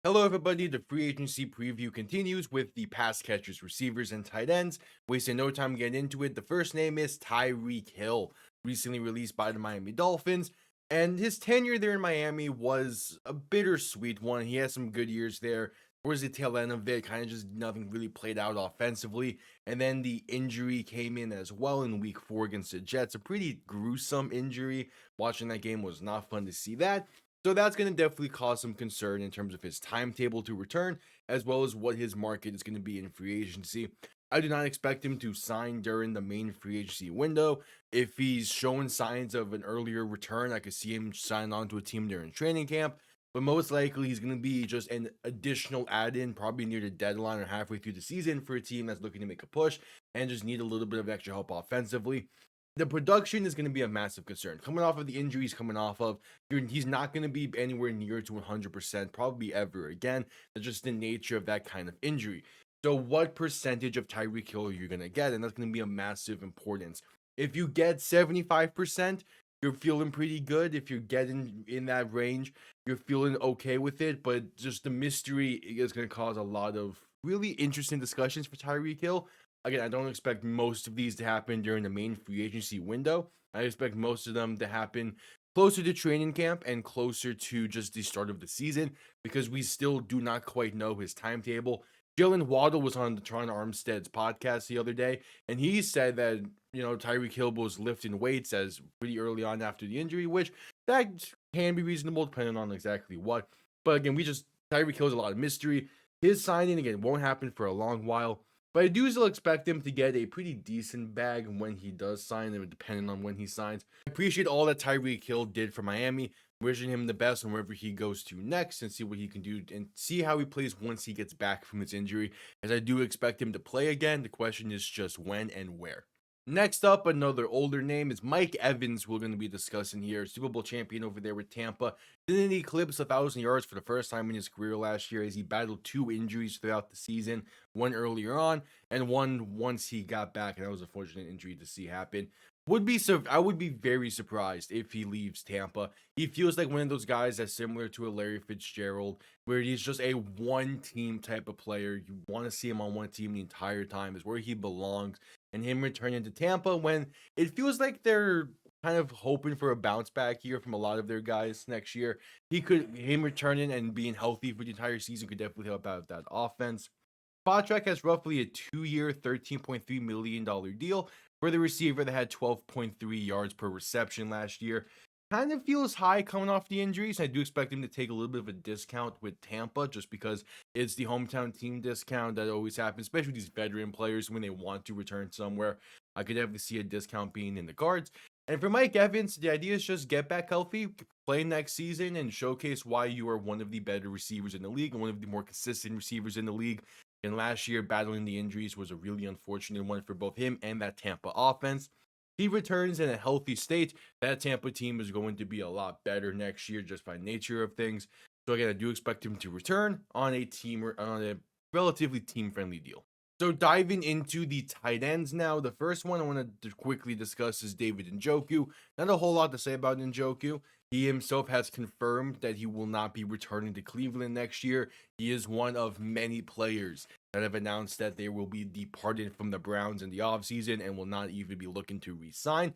Hello, everybody. The free agency preview continues with the pass catchers, receivers, and tight ends. Wasting no time getting into it. The first name is Tyreek Hill, recently released by the Miami Dolphins. And his tenure there in Miami was a bittersweet one. He had some good years there. Towards the tail end of it, kind of just nothing really played out offensively. And then the injury came in as well in week 4 against the Jets. A pretty gruesome injury. Watching that game was not fun to see that. So that's going to definitely cause some concern in terms of his timetable to return, as well as what his market is going to be in free agency. I do not expect him to sign during the main free agency window. If he's showing signs of an earlier return, I could see him sign on to a team during training camp. But most likely, he's going to be just an additional add in, probably near the deadline or halfway through the season for a team that's looking to make a push and just need a little bit of extra help offensively. The production is going to be a massive concern. Coming off of the injuries, coming off of, he's not going to be anywhere near to 100%, probably ever again. That's just the nature of that kind of injury. So, what percentage of Tyreek Hill are you going to get? And that's going to be a massive importance. If you get 75%, you're feeling pretty good. If you're getting in that range, you're feeling okay with it. But just the mystery is going to cause a lot of really interesting discussions for Tyreek Hill. Again, I don't expect most of these to happen during the main free agency window. I expect most of them to happen closer to training camp and closer to just the start of the season because we still do not quite know his timetable. Jalen Waddle was on the Tron Armstead's podcast the other day, and he said that, Tyreek Hill was lifting weights as pretty early on after the injury, which that can be reasonable depending on exactly what. But again, Tyreek Hill is a lot of mystery. His signing, again, won't happen for a long while. But I do still expect him to get a pretty decent bag when he does sign, depending on when he signs. I appreciate all that Tyreek Hill did for Miami. Wishing him the best on wherever he goes to next and see what he can do and see how he plays once he gets back from his injury. As I do expect him to play again. The question is just when and where. Next up, another older name is Mike Evans. We're going to be discussing here. Super Bowl champion over there with Tampa. Didn't eclipse 1,000 yards for the first time in his career last year as he battled 2 injuries throughout the season. One earlier on and one once he got back. And that was a fortunate injury to see happen. I would be very surprised if he leaves Tampa. He feels like one of those guys that's similar to a Larry Fitzgerald, where he's just a one team type of player. You want to see him on one team the entire time, is where he belongs. And him returning to Tampa when it feels like they're kind of hoping for a bounce back here from a lot of their guys next year. Him returning and being healthy for the entire season could definitely help out that offense. Spotrac has roughly a 2-year, $13.3 million deal for the receiver that had 12.3 yards per reception last year. Kind of feels high coming off the injuries. I do expect him to take a little bit of a discount with Tampa just because it's the hometown team discount that always happens, especially with these veteran players when they want to return somewhere. I could definitely see a discount being in the cards. And for Mike Evans, the idea is just get back healthy, play next season, and showcase why you are one of the better receivers in the league and one of the more consistent receivers in the league. And last year, battling the injuries was a really unfortunate one for both him and that Tampa offense. He returns in a healthy state. That Tampa team is going to be a lot better next year just by nature of things. So again, I do expect him to return on a relatively team-friendly deal. So diving into the tight ends now, the first one I want to quickly discuss is David Njoku. Not a whole lot to say about Njoku. He himself has confirmed that he will not be returning to Cleveland next year. He is one of many players that have announced that they will be departed from the Browns in the offseason and will not even be looking to re-sign.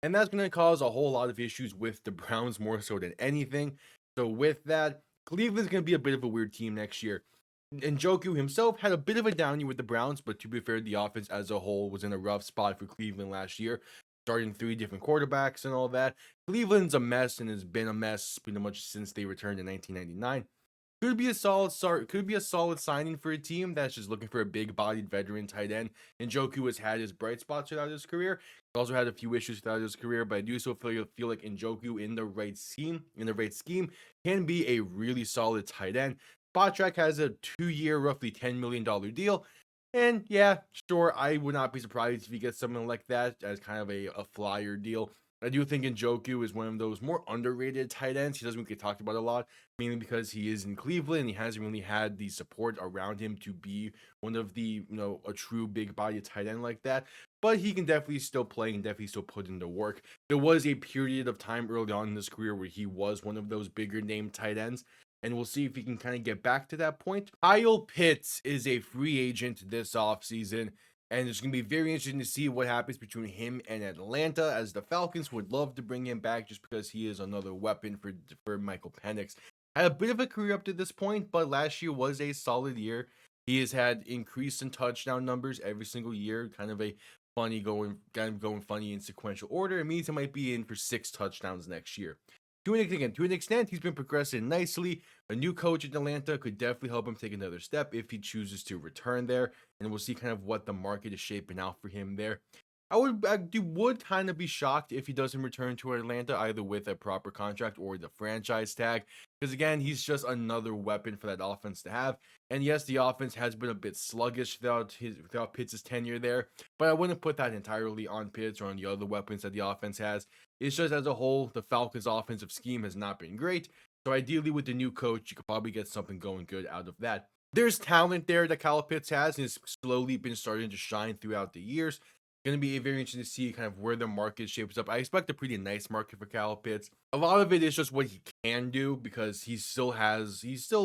And that's going to cause a whole lot of issues with the Browns more so than anything. So with that, Cleveland's going to be a bit of a weird team next year. Njoku himself had a bit of a down year with the Browns, but to be fair, the offense as a whole was in a rough spot for Cleveland last year, starting 3 different quarterbacks and all that. Cleveland's a mess and has been a mess pretty much since they returned in 1999. Could be a solid start. Could be a solid signing for a team that's just looking for a big-bodied veteran tight end. Njoku has had his bright spots throughout his career. He's also had a few issues throughout his career, but I do still feel like Njoku in the right scheme, can be a really solid tight end. Spotrac has a 2-year, roughly $10 million deal. And yeah, sure, I would not be surprised if he gets something like that as kind of a flyer deal. I do think Njoku is one of those more underrated tight ends. He doesn't get talked about a lot, mainly because he is in Cleveland. He hasn't really had the support around him to be one of the, a true big body tight end like that. But he can definitely still play and definitely still put in the work. There was a period of time early on in his career where he was one of those bigger name tight ends. and we'll see if he can kind of get back to that point. Kyle Pitts is a free agent this offseason, and it's going to be very interesting to see what happens between him and Atlanta, as the Falcons would love to bring him back just because he is another weapon for Michael Penix. Had a bit of a career up to this point, but last year was a solid year. He has had increase in touchdown numbers every single year, kind of going funny in sequential order. It means he might be in for 6 touchdowns next year. To an extent, he's been progressing nicely. A new coach in Atlanta could definitely help him take another step if he chooses to return there, and we'll see kind of what the market is shaping out for him there. I would kind of be shocked if he doesn't return to Atlanta, either with a proper contract or the franchise tag, because again, he's just another weapon for that offense to have. And yes, the offense has been a bit sluggish without Pitts' tenure there, but I wouldn't put that entirely on Pitts or on the other weapons that the offense has. It's just as a whole, the Falcons' offensive scheme has not been great. So ideally, with the new coach, you could probably get something going good out of that. There's talent there that Kyle Pitts has, and it's slowly been starting to shine throughout the years. Going to be very interesting to see kind of where the market shapes up. I expect a pretty nice market for Kyle Pitts. A lot of it is just what he can do, because he's still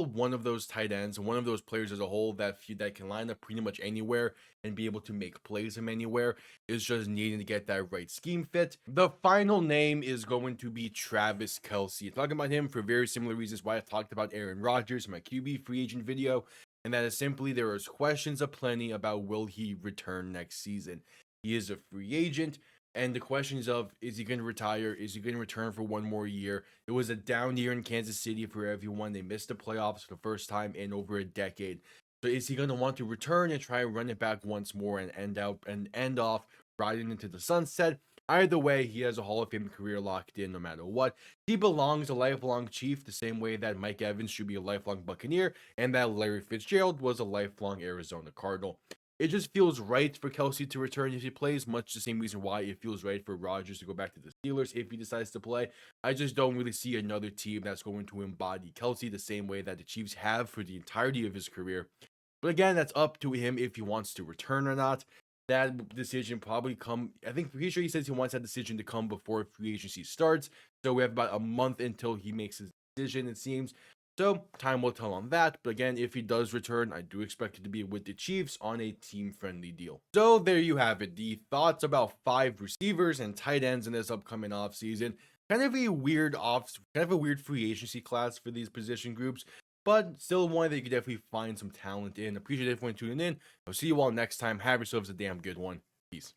one of those tight ends and one of those players as a whole that can line up pretty much anywhere and be able to make plays from anywhere. Is just needing to get that right scheme fit. The final name is going to be Travis Kelce. Talking about him for very similar reasons why I talked about Aaron Rodgers in my QB free agent video, and that is simply there is questions aplenty about will he return next season. He is a free agent, and the questions of, is he going to retire? Is he going to return for one more year? It was a down year in Kansas City for everyone. They missed the playoffs for the first time in over a decade. So is he going to want to return and try and run it back once more and end off riding into the sunset? Either way, he has a Hall of Fame career locked in no matter what. He belongs a lifelong Chief, the same way that Mike Evans should be a lifelong Buccaneer and that Larry Fitzgerald was a lifelong Arizona Cardinal. It just feels right for Kelce to return if he plays, much the same reason why it feels right for Rodgers to go back to the Steelers if he decides to play. I just don't really see another team that's going to embody Kelce the same way that the Chiefs have for the entirety of his career. But again, that's up to him if he wants to return or not. That decision probably pretty sure he says he wants that decision to come before free agency starts. So we have about a month until he makes his decision, it seems. So time will tell on that. But again, if he does return, I do expect it to be with the Chiefs on a team-friendly deal. So there you have it. The thoughts about 5 receivers and tight ends in this upcoming offseason. Kind of a weird free agency class for these position groups, but still one that you could definitely find some talent in. Appreciate everyone tuning in. I'll see you all next time. Have yourselves a damn good one. Peace.